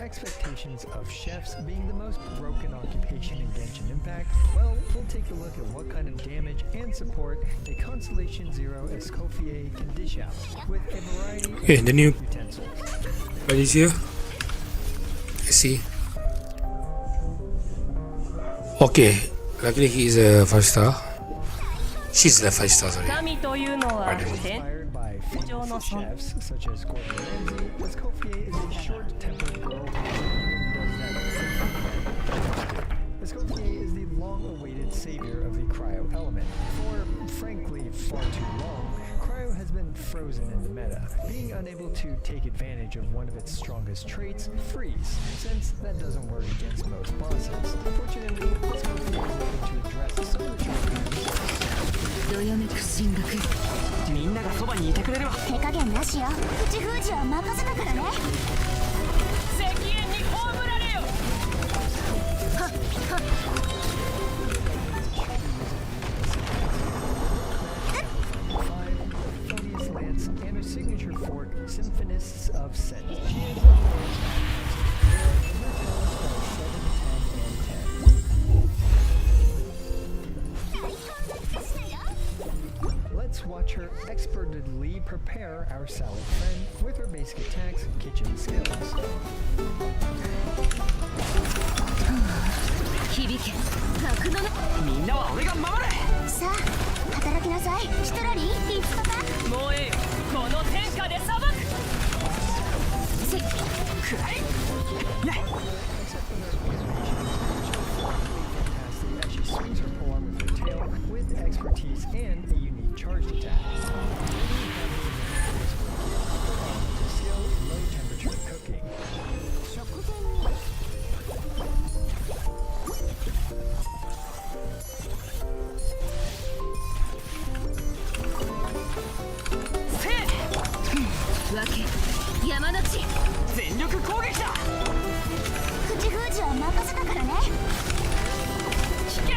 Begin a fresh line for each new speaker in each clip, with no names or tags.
Expectations of chefs being the most broken occupation in Genshin Impact, well, we'll take a look at what kind of damage and support a Constellation Zero Escoffier can dish out, with a variety of
the new
utensils.
what is here? Let's see. Okay, luckily he is a 5-star. She's the 5-star, sorry.
Inspired by famous chefs such as Gordon Ramsay, Escoffier is a short-tempered girl who does that. Escoffier is the long-awaited savior of the cryo element. For, frankly, far too long, cryo has been frozen in the meta, being unable to take advantage of one of its strongest traits, freeze, since that doesn't work against most bosses. Unfortunately, Escoffier is looking to address some of the shortcomings.
どよめく進学みんながそばにいてくれるわ手加減なしよ口封じは任せたからね石煙に葬られよはっはっ
Lance and her signature fork, Symphonists of Set. Let's watch her expertly prepare our salad friend with her basic attacks and kitchen skills.
響け格のみんなは俺が守れさあ働きなさいヒトラリーリップパパもうええよこの天下で裁くせっくらいね
As she swings her forearm with her tail with expertise and a unique charged attack. Skill low temperature cooking.
Wake 山の地全力攻撃だ口封じは任せたからね危険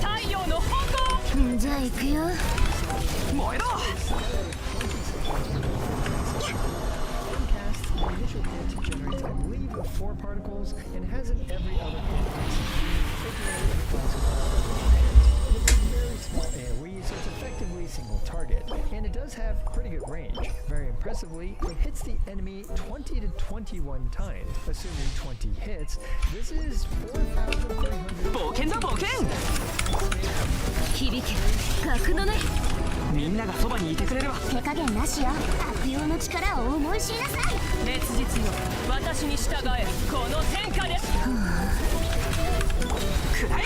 太陽の炎じゃあ行くよ燃えろ
Initial hit generates, I believe, 4 particles and has in every other hit. It's a very small AoE, so it's effectively single target, and it does have pretty good range. Very impressively, it hits the enemy 20 to 21 times. Assuming 20 hits, this is 4,300.
冒険だ冒険響け格のねみんながそばにいてくれるわ手加減なしよ悪用の力を思い知りなさい烈日よ私に従えこの天下ですくら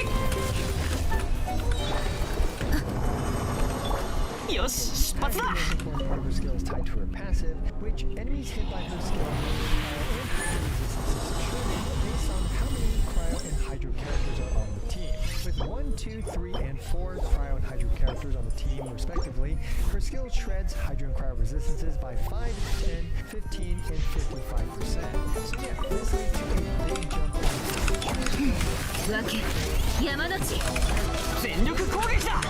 いよし出発だ
Part of her skill is tied to her passive, which enemies hit by her skill based on how many cryo and hydro characters are on the team. With 1, 2, 3 and 4 Cryo and Hydro characters on the team, respectively. Her skill shreds Hydro and Cryo resistances by 5, 10, 15, and 55%. So yeah, this leads to a big jump in
わけ山の地
全力攻撃だ。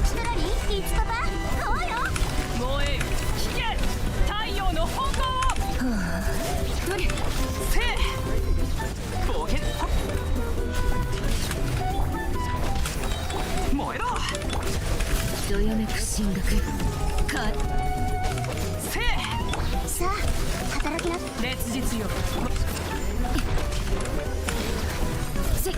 ストラリーいつパパこうよ
燃え聞け太陽の炎
どれ
せい冒険燃えろ
どよめく進学か
せい
さあ働きな
烈日よ
せ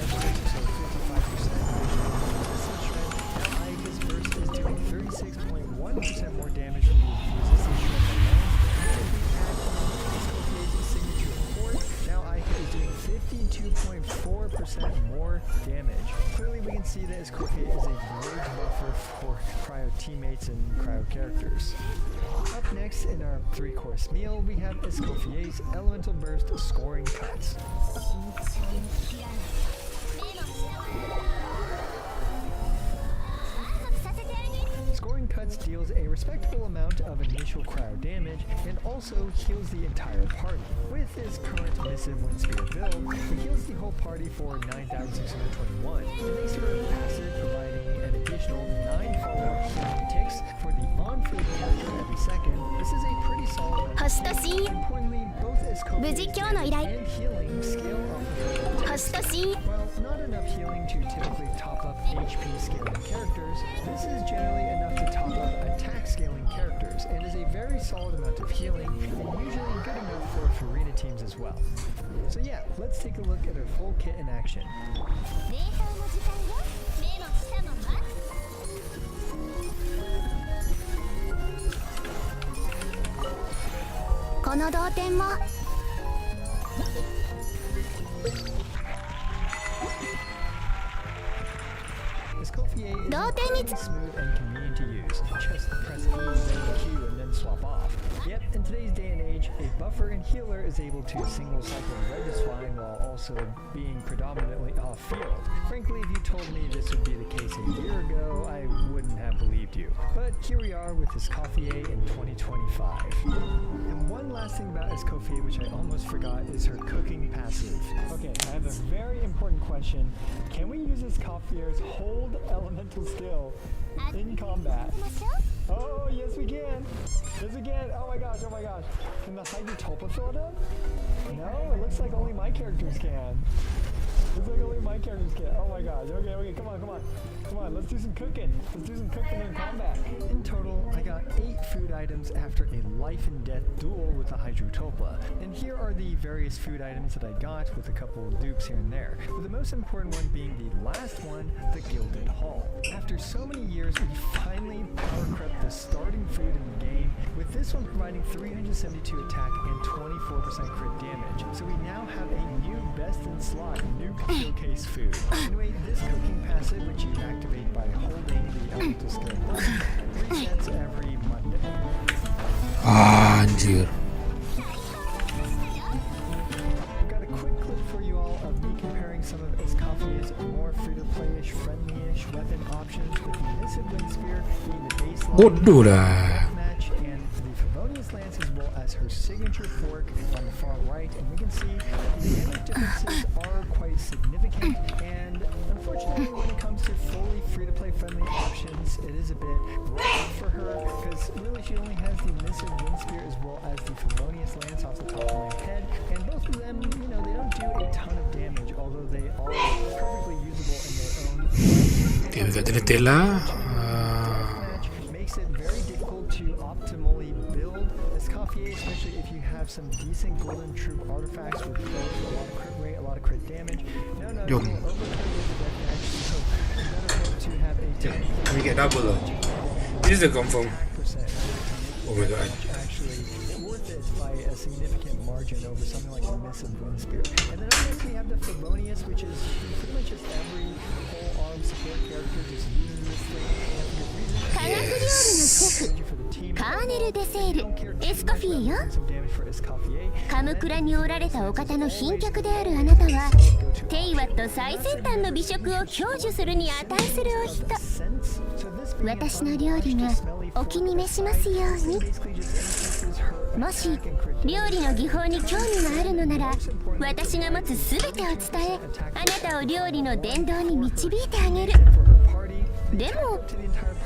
His burst is doing 36.1% more damage from the resistance shred alone. And if we add Escofier's signature port, now Aika is doing 52.4% more damage. Clearly we can see that Escofier is a great buffer for Cryo teammates and Cryo characters. Up next in our 3-course meal, we have Escofier's Elemental Burst scoring cuts. Scoring cuts deals a respectable amount of initial cryo damage and also heals the entire party. With his current Missive Wind Spear build, he heals the whole party for 9,621 and makes her passive providing an additional 9 follow-up healing ticks for the on-field character every second. This is a pretty solid amount.
星とシーン
Importantly, both Escofier's
無事今日の依頼
and healing scale off of her
星とシーン
While not enough healing to typically top up HP scaling characters, this is generally enough to top up attack scaling characters and is a very solid amount of healing and usually good enough for Farina teams as well. So yeah, let's take a look at her full kit in action.
データの時間よ目の下のマックこの同点も
Escoffier is
同点に
incredibly smooth and convenient to use. Just press E, then Q, and then swap off. Yet, in today's day and age, a buffer and healer is able to single cycle Registrying while also being predominantly off-field. Frankly, if you told me this would be the case a year ago, I wouldn't have believed you. But here we are with Escoffier in 2025. And one last thing about Escoffier, which I almost forgot, is her cooking passive. Okay, I have a very important question. Can we use Escoffier's hold elemental skill in combat? Oh, yes we can. Yes we can. Oh my gosh, oh my gosh. Can the Hydrotulpa fill it up? No, it looks like only my characters can. Looks like only my characters can. Oh my gosh. Okay, come on. Come on, let's do some cooking. Let's do some cooking in combat. In total, I got 8 food items after a life and death duel with the Hydrotulpa. And here are the various food items that I got with a couple of dupes here and there. With the most important one being the last one, the Gilded Hull. After so many years, we finally power crept the starting food in the game, with this one providing 372 attack and 24% crit damage. So we now have a new best in slot nuke showcase food. Anyway, this cooking passive, which you activate by holding the elemental skill button, resets every Monday.
Anjir.
I've got a quick clip for you all of me comparing some of Escoffier's more free-to-play-ish, friendly-ish weapon options, with the Missive Wind Spear being the baseline
Bodoh dah.
match, and the Favonius Lance as well as her signature fork on the far right. And we can see that the damage differences are quite significant, and unfortunately when it comes to fully free-to-play friendly options, it is a bit rough for her, because really she only has the Missive Wind Spear as well as the Favonius Lance off the top of my head, and both of them, you know, they don't do a ton of damage, although they are perfectly usable in their own right.
Okay, we got the tela.
Match makes it very difficult to optimally build Escoffier, especially if you have some decent Golden Troop artifacts with both a lot of crit rate, a lot of crit damage. No, you
Yo.
will overcrit with the deathmatch, so you better hope to have a 10
We get double though. This is the confirm.
percent.
Oh my god.
Actually worth it by a significant margin over something like a Missive Wind Spear. And then up next we have the Favonius, which is pretty much just every whole arm support character just uses this thing, and for good reason.
科学料理のシェフカーネル・デセール・エスコフィエよ。カムクラにおられたお方の賓客であるあなたはテイワット最先端の美食を享受するに値するお人。私の料理がお気に召しますように。もし料理の技法に興味があるのなら私が持つ全てを伝えあなたを料理の殿堂に導いてあげる。でも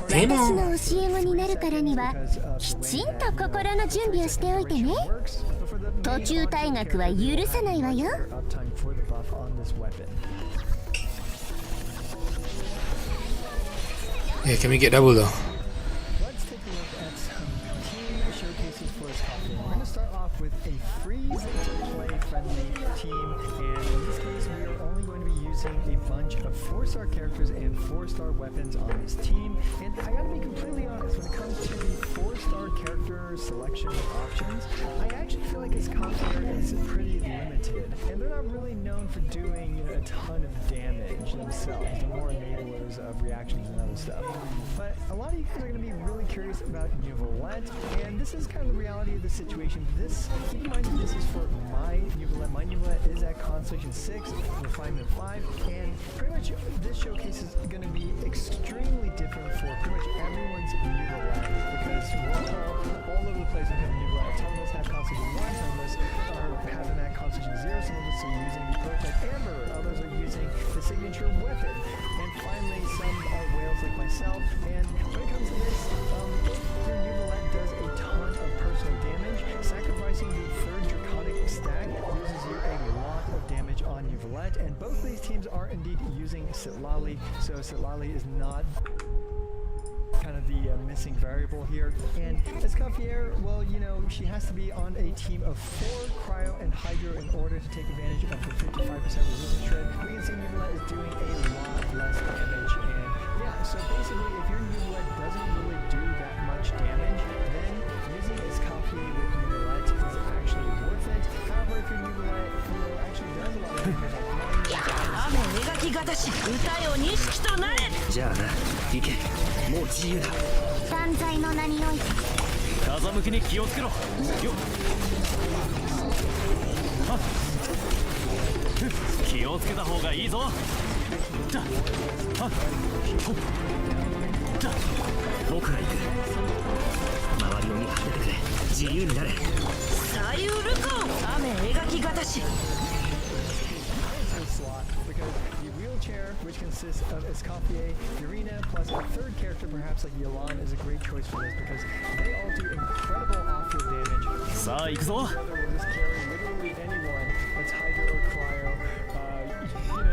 私の教え子になるからにはきちんと心の準備をしておいてね。途中退学は許さないわよ。
Yeah, can we get double though?
Let's take a look at some team showcases for this coffee. We're going to start off with a freeze-to-play friendly team, and in this case, we are only going to be using a bunch of 4-star characters and 4-star weapons on this team. And I gotta be completely honest, when it comes to the 4-star character selection options, I actually feel like this coffee is pretty limited, and they're not really known for doing a ton of damage themselves. They're more enablers of reactions and other stuff. But a lot of you guys are going to be really curious about Nuvolette, and this is kind of the reality of the situation. Keep in mind that this is for my Nuvolette. My Nuvolette is at Constellation 6, Refinement 5, and pretty much this showcase is going to be extremely different for pretty much everyone's Nuvolette, because we're all over the place when we have Nuvolette. Some of us have Constellation 1, some of us have them at Constellation 0, some of us are using the Prototype Amber, others are using the signature weapon, and finally some are whales like myself. And when it comes to this, your Nuvolette does a ton of personal damage. Sacrificing the 3rd Draconic stack loses you a lot of damage on Nuvolette, and both of these teams are indeed using Sitlali, so Sitlali is not kind of the missing variable here. And Escoffier, well, you know, she has to be on a team of 4 Cryo and Hydro in order to take advantage of her 55% resistance shred. We can see Nuvolette is doing a lot less damage, and yeah, so basically if your Nuvolette doesn't really do that much damage, then using Escoffier with Nuvolette is actually worth it. However, if your Nuvolette, actually does a lot of damage, like mine,
雨描きがたし歌よ錦となれ。
じゃあな、行け。もう自由だ。
断罪の名において
風向きに気をつけろ。よっ。はっ。気をつけた方がいいぞ。だ。はっ。ほっ。だ。僕が行く。周りを見張っててくれ。自由になれ。
さゆるか。雨描きがたし。
slot because the wheelchair, which consists of Escoffier, Urena, plus a 3rd character perhaps like Yolan, is a great choice for this because they all do incredible off-field damage.
さあ行くぞ。
Together will just carry literally anyone that's Hydro or Cryo,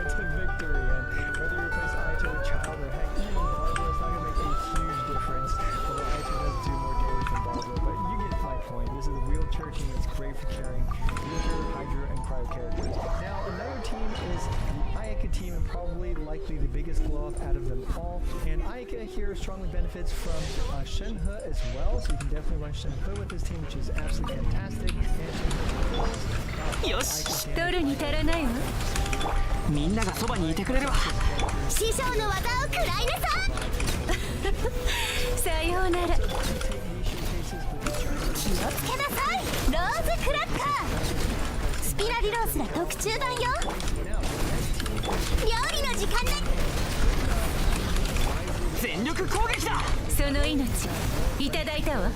to victory. And whether you replace Aito with Child or heck even Barbara, it's not going to make a huge difference. Although Aito does do more damage than Barbara, but you get my point. This is a wheelchair team that's great for carrying wheelchair, Hydra, and Cryo characters. Now another team is the Ayaka team, and probably likely the biggest glow up out of them all. And Ayaka here strongly benefits from Shenhe as well, so you can definitely run Shenhe with this team, which is absolutely fantastic. And
よし取るに足らないわ。
みんながそばにいてくれるわ。
師匠の技を食らいなさい。
さようなら。
気をつけなさい。ローズクラッカースピラリロースら特注版よ。料理の時間ね。
全力攻撃だ。
その命いただいたわ。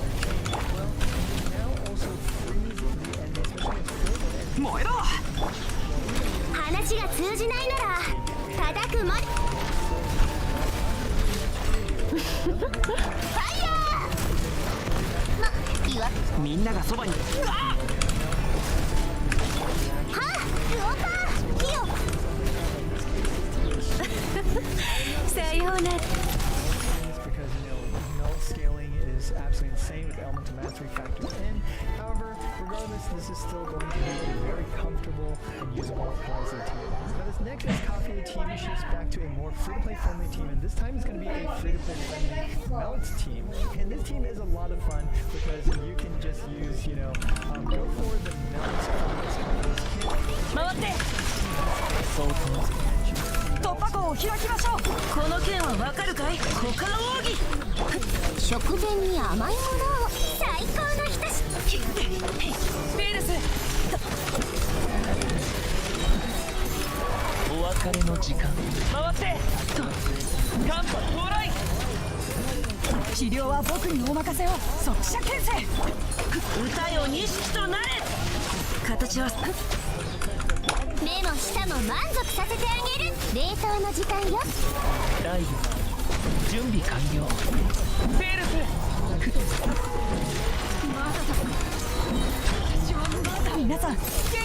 燃えろ。
話が通じないなら叩くまで。ファイヤー。ま、いいわ。
みんながそばに。
はあ、ウォーター、火を。
さようなら。
because melt scaling is absolutely insane with elemental mastery factored in. However, regardless, this is still going to be a very comfortable and usable Wisely team. Now this next Escoffier team shifts back to a more free-to-play friendly team, and this time it's going to be a free-to-play friendly melt team. And this team is a lot of fun because you can just use, go for the melt from Escoffier's kit.
回って。突破口をを開きましょう。この件はわかるかい？股間奥義。
食前に甘いものを最高のひとし。
ベールス。
お別れの時間。
回って寒波到来。治療は僕にお任せを。速射牽制。歌よ錦となれ。形は
目も舌も満足させてあげる。冷凍の時間よ。
ライブ準備完了。
ベールス。まだだ。皆さん元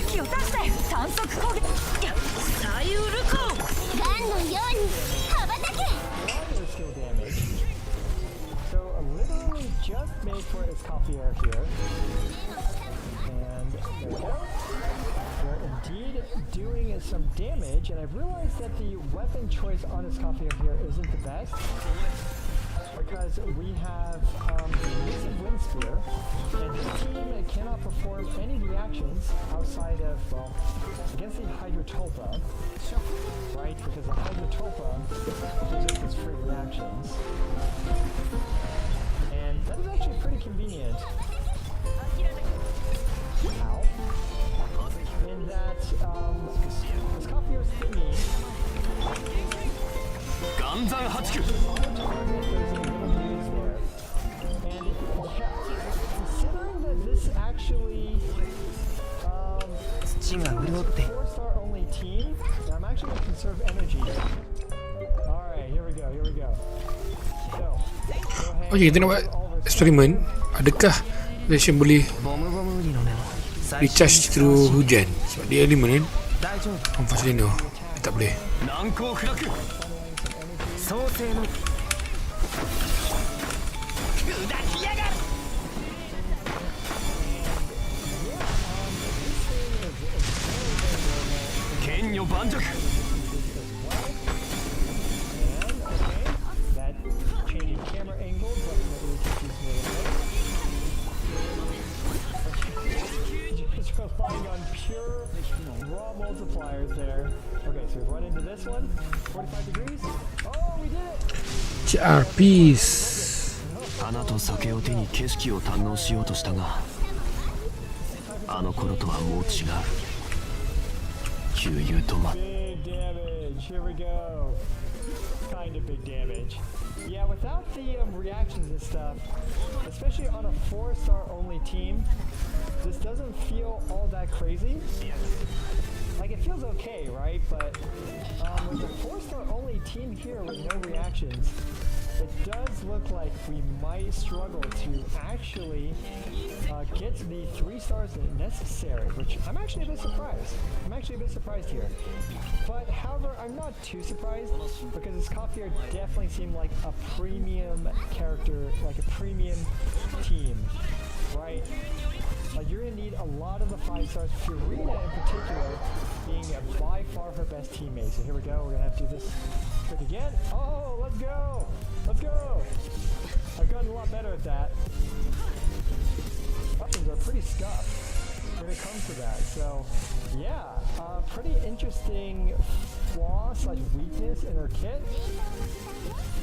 気を出して。短速攻撃。左右ルコー。
ガンのように羽ばたけ。
There's still damage. So literally just made for its coffee air here. And there we go. We're indeed doing some damage, and I've realized that the weapon choice on its coffee air here isn't the best. Because we have this wind spear, and his team cannot perform any reactions outside of, well, against the Hydrotulpa, right? Because the Hydrotulpa gives us its free reactions. And that is actually pretty convenient. Ow. In that, this coffee air thingy,
岩山八九。
and considering that this actually
土が潤って。
4-star only team, I'm actually going to conserve energy. Alright, here we go, here we go. So, go ahead.
Okay, kita nak buat eksperimen. Adakah Nation boleh
ボムボムウリの根も最
recharge through hujan? Sebab dia element kan.
大丈夫。
Ampas Leno tak boleh.
難攻不落。創世の。砕きやがる。剣女盤石。
That changing camera angle definitely confused me a little bit. Just relying on pure raw multipliers there. Okay, so we run into this one. 45 degrees. Oh, we did it!
CR peace.
花と酒を手に景色を堪能しようとしたが、あの頃とはもう違う。給油止まっ。
Big damage. Here we go. Kind of big damage. Yeah, without the reactions and stuff, especially on a 4-star only team, this doesn't feel all that crazy. Like, it feels okay, right? But with a 4-star only team here with no reactions, it does look like we might struggle to actually get the 3 stars necessary, which I'm actually a bit surprised. I'm actually a bit surprised here. But however, I'm not too surprised because this copier definitely seemed like a premium character, like a premium team, right? Like, you're gonna need a lot of the 5 stars. Purina in particular being by far her best teammate. So here we go. We're gonna have to do this trick again. Oh, let's go! Let's go! I've gotten a lot better at that. Options are pretty scuffed when it comes to that. So yeah, pretty interesting flaw slash weakness in her kit.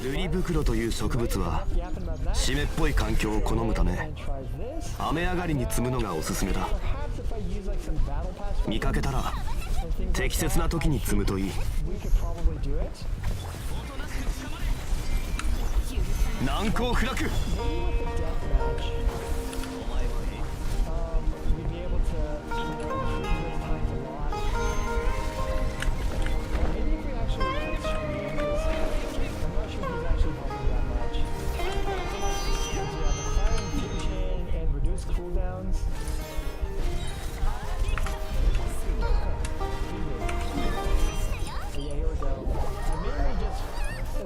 ルリブクロという植物は湿っぽい環境を好むため雨上がりに摘むのがおすすめだ。見かけたら適切な時に摘むといい。難攻不落。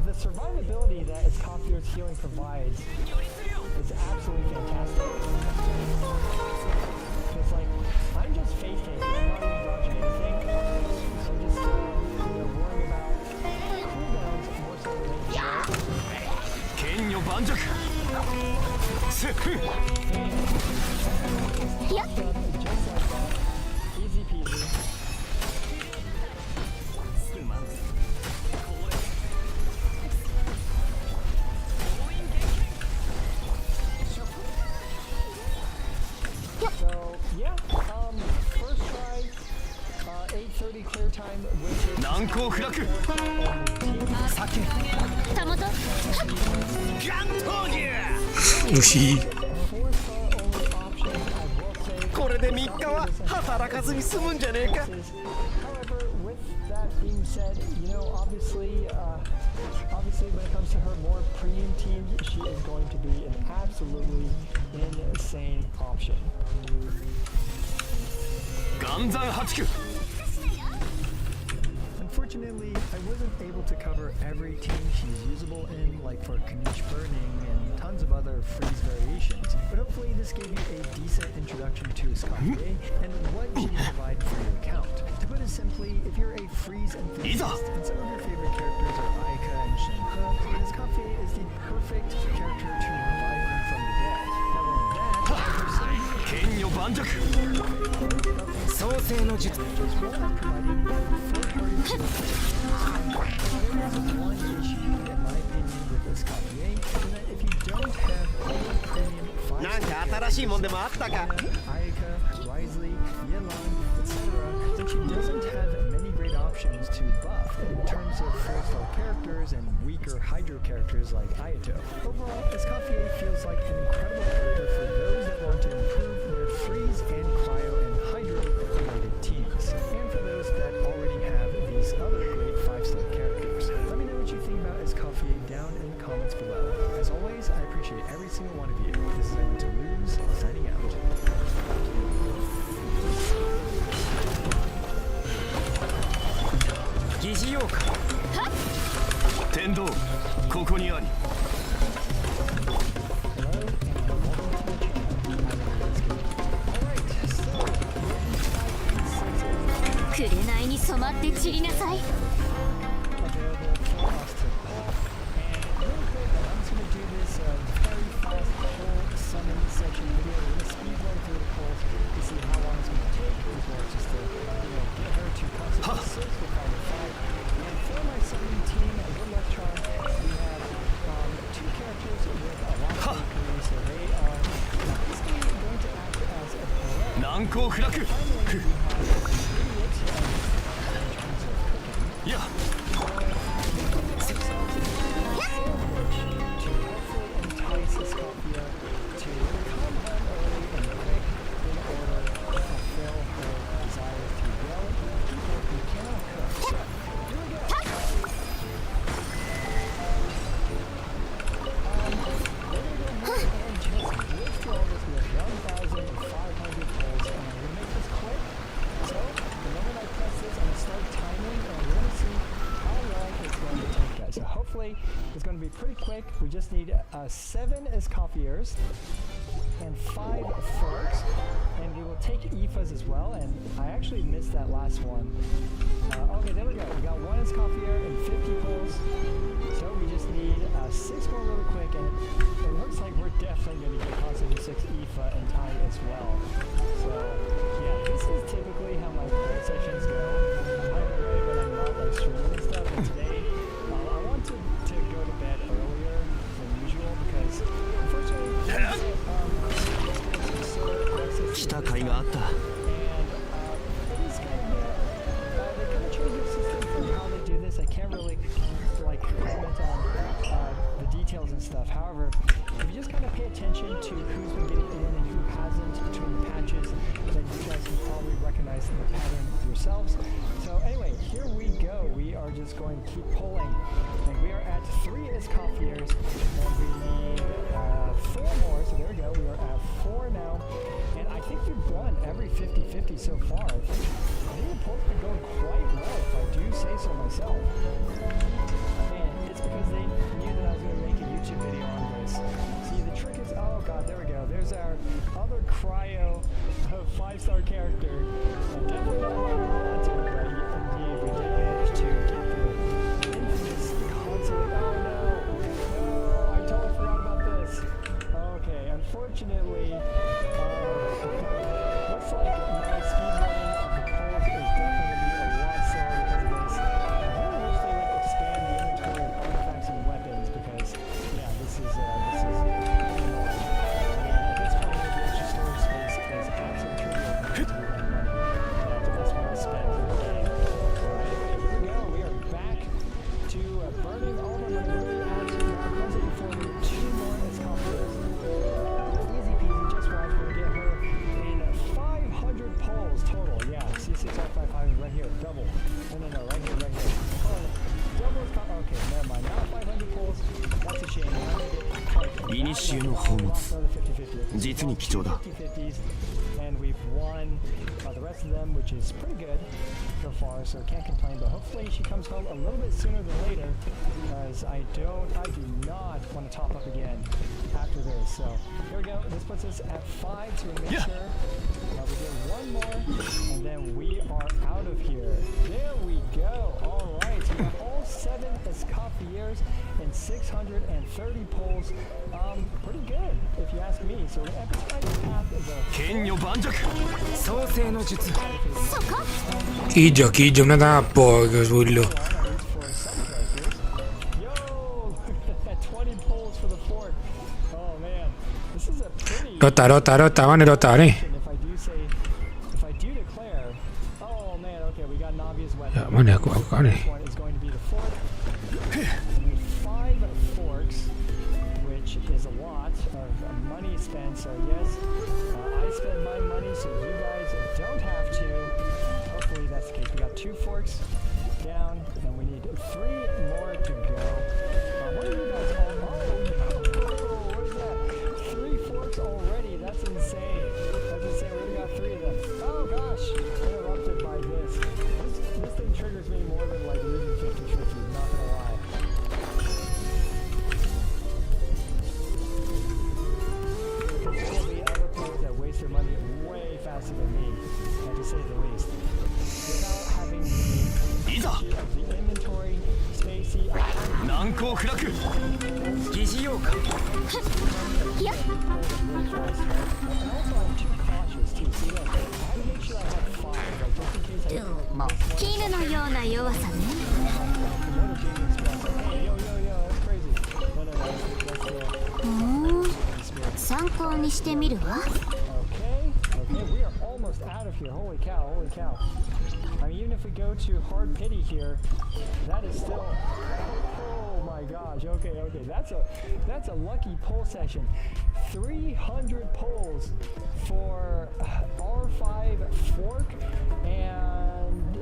The survivability that its Coffee's healing provides is absolutely fantastic. It's like, I'm just face tanking, I'm not even dodging anything. I'm just worrying about cooldowns more so than making sure. 剣女盤石。セフ。
やっ
Just like that. Easy peasy. time, which is
難攻不落
only team.
たもと
よし
Four-star only option, I will say.
これで3日は働かずに済むんじゃねえか。
However, with that being said, you know, obviously when it comes to her more premium teams, she is going to be an absolutely insane option.
岩山八九
Unfortunately, I wasn't able to cover every team she's usable in, like for Kanish Burning and tons of other freeze variations, but hopefully this gave you a decent introduction to Escoffier and what she can provide for your account. To put it simply, if you're a freeze enthusiast and some of your favorite characters are Aika and Shenhe, Escoffier is the perfect character to revive them from the dead. Not only that, but her
剣女盤石
創世の術
as well as providing full-party there is one issue, in my opinion, with Escoffier, and that if you don't have all the premium 5
なんか新しいもんでもあったか。
Ayaka, Wisely, Yelan, etc., then she doesn't have many great options to buff in terms of 4-star characters and weaker Hydro characters like Ayato. Overall, Escoffier feels like an incredible character for those that want to improve their freeze and cryo and Hydro related teams, and for those that already have these other great 5-star characters. Let me know what you think about Escoffier down in the comments below. As always, I appreciate every single one of you. This is Going to Lose, signing out.
疑似用か。
天道ここにあり
紅に染まって散りなさい
難攻不落ふいや
It's going to be pretty quick. We just need 7 Escoffiers and 5 Forks, and we will take Aoifas as well. And I actually missed that last one. Okay, there we go. We got 1 Escoffier and 50 pulls. So we just need 6 more really quick, and it looks like we're definitely going to get Constantly 6 Aoifa in time as well. So yeah, this is typically how my play sessions go. By the way, when I'm not like streaming and stuff, and today I want to go to bed earlier than usual because unfortunately
来た甲斐があった。
and it is kind of they kind of change the system for how they do this. I can't really like comment on the details and stuff. However, if you just kind of pay attention to who's been getting in and who hasn't between the patches, then you guys can probably recognize the pattern yourselves. So anyway, here we go. We are just going to keep pulling, and we are at 3 Escoffiers, and we need 4 more. So there we go. We are at 4 now, and I think we've won every 50-50 so far. I think the pulls have been going quite well, if I do say so myself. And it's because they knew that I was going to make a YouTube video on this. See, the trick is, oh god, there we go. There's our other cryo 5-star character. Definitely not what we wanted, but indeed we did manage to get the infamous console. Oh no! No, I totally forgot about this. Okay, unfortunately, looks like my speedrunning of the polls is definitely going to be a lot slower because of this. I really wish they would expand the inventory of artifacts and weapons because, yeah, this is annoying. And at this point, the extra storage space is absolutely trivial to run money.
96 out of 500 right here. Double. No, right here, right here. Oh, double is okay, never mind. Now 500 pulls. That's a shame.
Initiateの宝物実に貴重だ
And we've won the rest of them, which is pretty good so far, so can't complain. But hopefully she comes home a little bit sooner than later, because I do not want to top up again after this. So here we go. This puts us at 5, so we make sure we get one more, and then we are out of here. There we go. All right, so we got all 7 Escoffiers and 630 pulls. Pretty good, if you ask me. So the Epic's path is a
剣女盤石創世の術
Kijjo, nada po, Gazullo.
for some places. Yo, look at that 20 pulls for the fort. Oh man, this is a pretty.
Rota, van a rotar,
If I do declare, oh man, okay, we got Navia's weapon.
Ya, man,
This one is going to be the fort. We need 5 forks, which is a lot of money spent. So yes, I spend my money, so you guys don't have to. Hopefully that's the case. We got 2 forks down, and we need 3 more to go. What are you guys all? Oh, what is that? 3 forks already. That's insane. That's insane. We already got 3 of them. Oh gosh, interrupted by this. This thing triggers me more than like losing 50-50. Not gonna lie. There will be other players that waste their money way faster than me, to say the least. Without having the
いざ
of the inventory, spacey,
難攻不落疑似用か
いや
really fast. And also I'm too cautious too. See look, I had to make sure I had 5, like just in case I
でも絹のような弱さね
another gaming express. Hey, yo, that's crazy. No, that's
ふーん参考にしてみるわ
Okay, we are almost out of here. Holy cow. I mean, even if we go to hard pity here, that is still. Oh my gosh. Okay. That's a lucky pull session. 300 pulls for R5 fork, and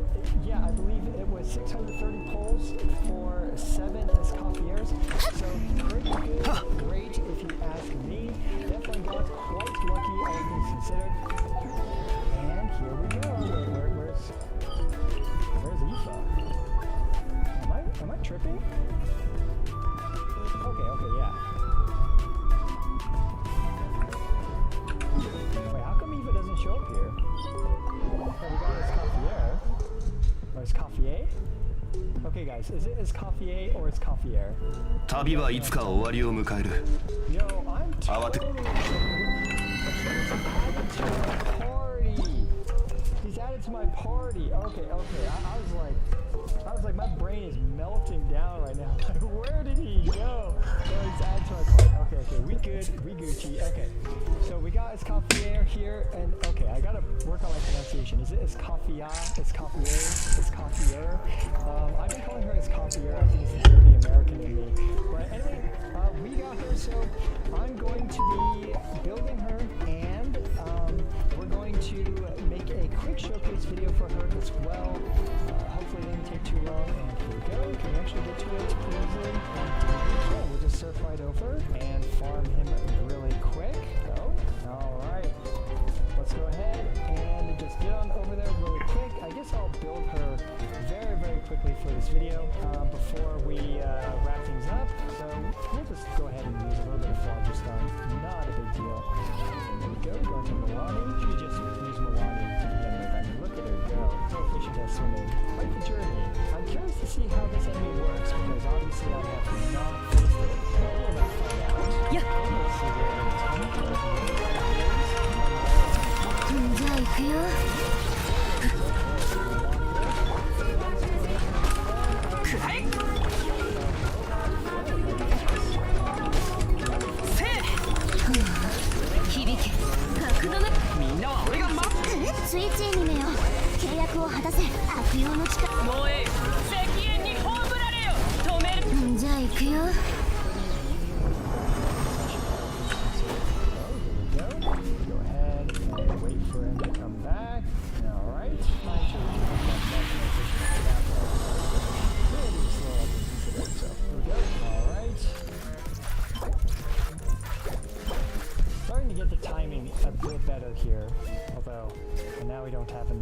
yeah, I believe it was 630 pulls for 7 Escoffiers. So pretty good, great if you ask me. Definitely got quite lucky, all things considered. And here we go. Where's Aoife? Am I tripping? Okay, yeah. Wait, how come Aoife doesn't show up here? Okay, we got Escoffier. Or Escoffier? Okay, guys, is it Escoffier or Escoffier?
旅はいつか終わりを迎える
Yo, I'm
Awate.
totally added to my party. He's added to my party. Okay. I was like, my brain is melting down right now. Like, where did he go? Oh, he's added to my party. Okay, we good, we Gucci. Okay, so we got Escoffier here, and okay, I gotta work on my pronunciation. Is it Escoffier? Escoffier? I've been calling her Escoffier. I think it's very American in me. But anyway, we got her, so I'm going to be building her, and we're going to make a quick showcase video for her as well. Hopefully it didn't take too long, and here we go. Can we actually get to it easily? Okay, we'll just surf right over and farm him really quick. Alright. Let's go ahead and just get on over there really quick. I guess I'll build her very, very quickly for this video before we wrap things up. So we'll just go ahead and use a little bit of Phlogiston. Not a big deal. There we go. Going to Milani. We just use Milani to begin with. I mean, look at her go. So efficient at swimming. Quite the journey. I'm curious to see how this enemy works because obviously I have not faced it. So we're about to find out.
Yeah.
We'll see where it is coming from.
じゃあ行くよ
くらえせえ響け角度のみんなは俺が待って
ついついにめよ契約を果たせ悪用の力
もうええ石煙に葬られよ止める
じゃあ行くよ
Go ahead and wait for him to come back. Alright.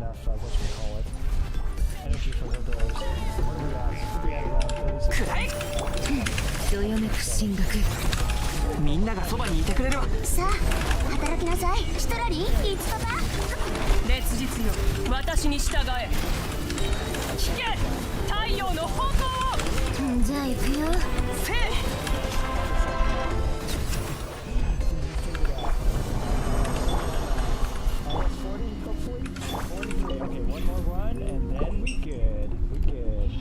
enough, whatchamacallit, energy for her blows. What do we got? We have those.
くらえどよめく進学みんながそばにいてくれるわ
さあ働きなさいシトラリーいつパパ
烈日よ私に従え聞け太陽の方向
じゃあ行くよ
せい
Okay, one more run, and then we good. We good. We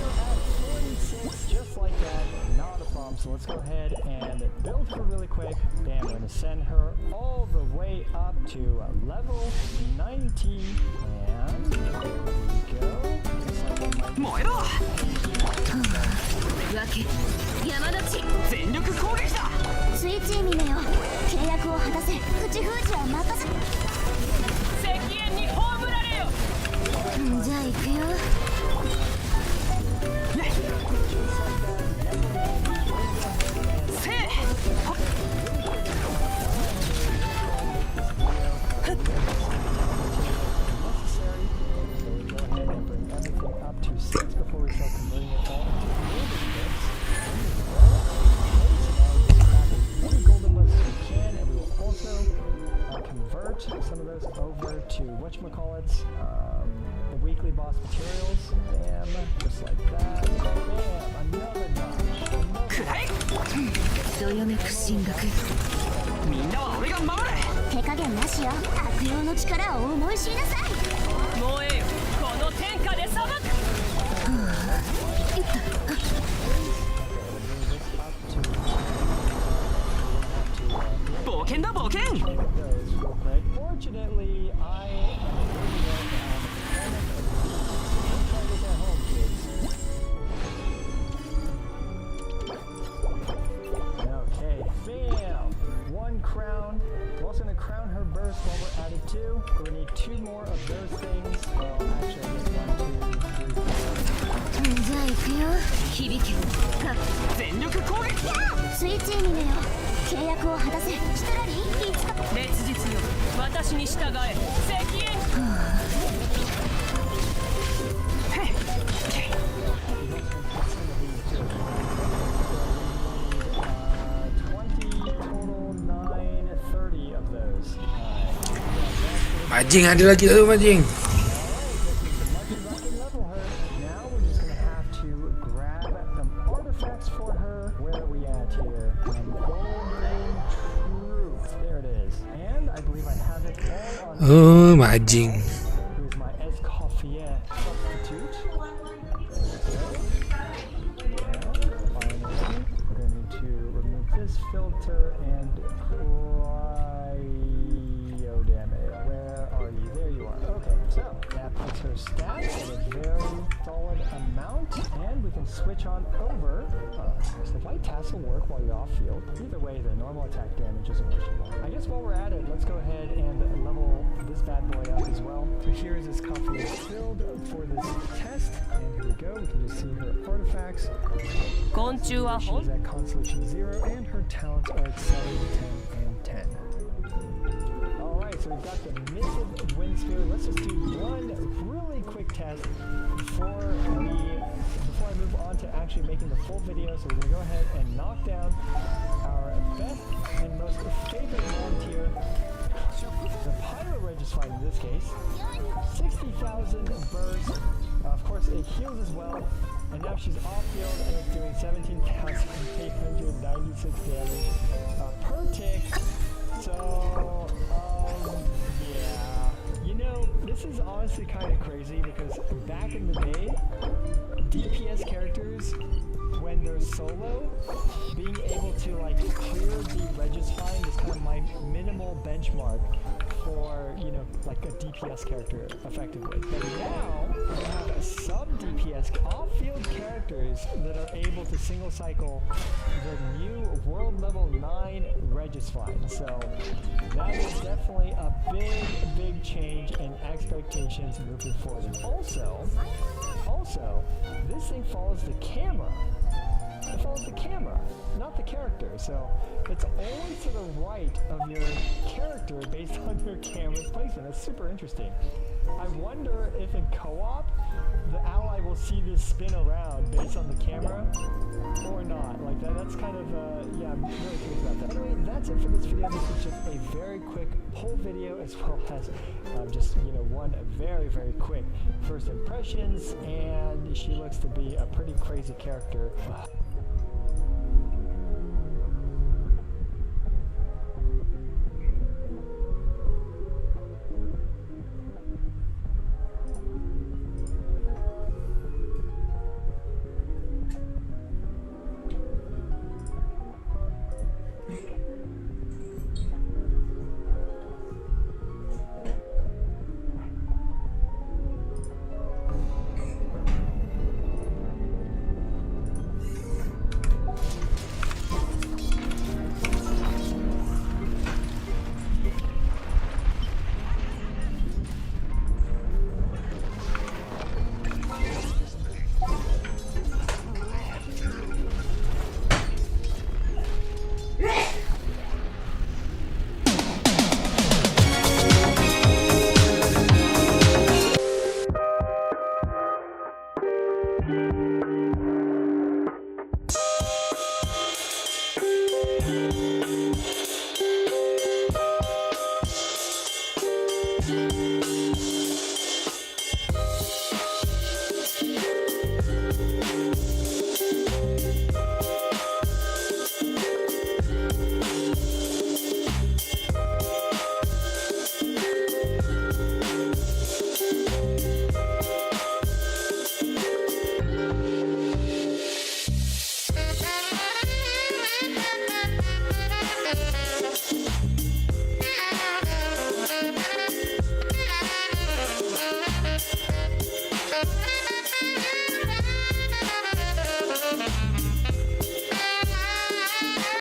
are at 46, just like that. Not a problem. So let's go ahead and build her really quick. Bam, we're gonna send her all the way up to level 90. And there we go. Just like that.
燃えろ
わけ山の地
全力攻撃だ
スイッチミネよ契約を果たせ口封じは任せ
石煙に葬られよ
じゃあ行くよ
せいはっ
Some of those over to whatchamacallits, the weekly boss materials. Bam, just like that. Bam, another notch.
くらえ
どよめく進学
みんなは俺が守れ
手加減なしよ悪用の力を思い知りなさい
燃えよこの天下で裁く冒険だ冒険
Fortunately, I Okay, bam! One crown. We're also going to crown her burst while we're at it too. We need 2 more of those things. Well, actually, I guess 1, 2, 3.
じゃあ行くよ響け
全力攻撃
スイッチミネよ契約を果たせシトラリーいつか
烈日よ私に従え石煙へっ
Majing ada lagi tu majing. Oh, majing.
Here's my Escoffier substitute. Finally, we're going to need to remove this filter and oh damn it. Where are you? There you are. Okay, so that puts her stats at a very solid amount, and we can switch on over. Does the white tassel work while you're off field? Either way, the normal attack damage isn't workable. I guess while we're at it, let's go ahead and level this bad boy up as well. So here is this coffee is filled for this test, and here we go. We can just see her artifacts.
昆虫は
She's
本
at constellation 0, and her talents are at 7, 10, and 10. Alright, so we've got the mythic wind sphere. Let's just do one really quick test before I move on to actually making the full video. So we're going to go ahead and knock down our best and most favorite volunteer, the Pyro Registry in this case. 60,000 burst. Of course, it heals as well. And now she's off field and it's doing 17,896 damage per tick. So, yeah. You know, this is honestly kind of crazy because back in the day, DPS characters, when they're solo, being able to like clear the Registry is kind of my minimal benchmark for, you know, like a DPS character effectively. But now, we have a sub-DPS off-field characters that are able to single cycle the new world level 9 Registry. So that is definitely a big change in expectations moving forward. Also, this thing follows the camera.
it follows the camera, not the character. So it's always to the right of your character based on your camera's placement. That's super interesting. I wonder if in co-op, the ally will see this spin around based on the camera or not. Like that's kind of, yeah, I'm really curious about that. Anyway, that's it for this video. This is just a very quick poll video as well as just, you know, one very, very quick first impressions, and she looks to be a pretty crazy character.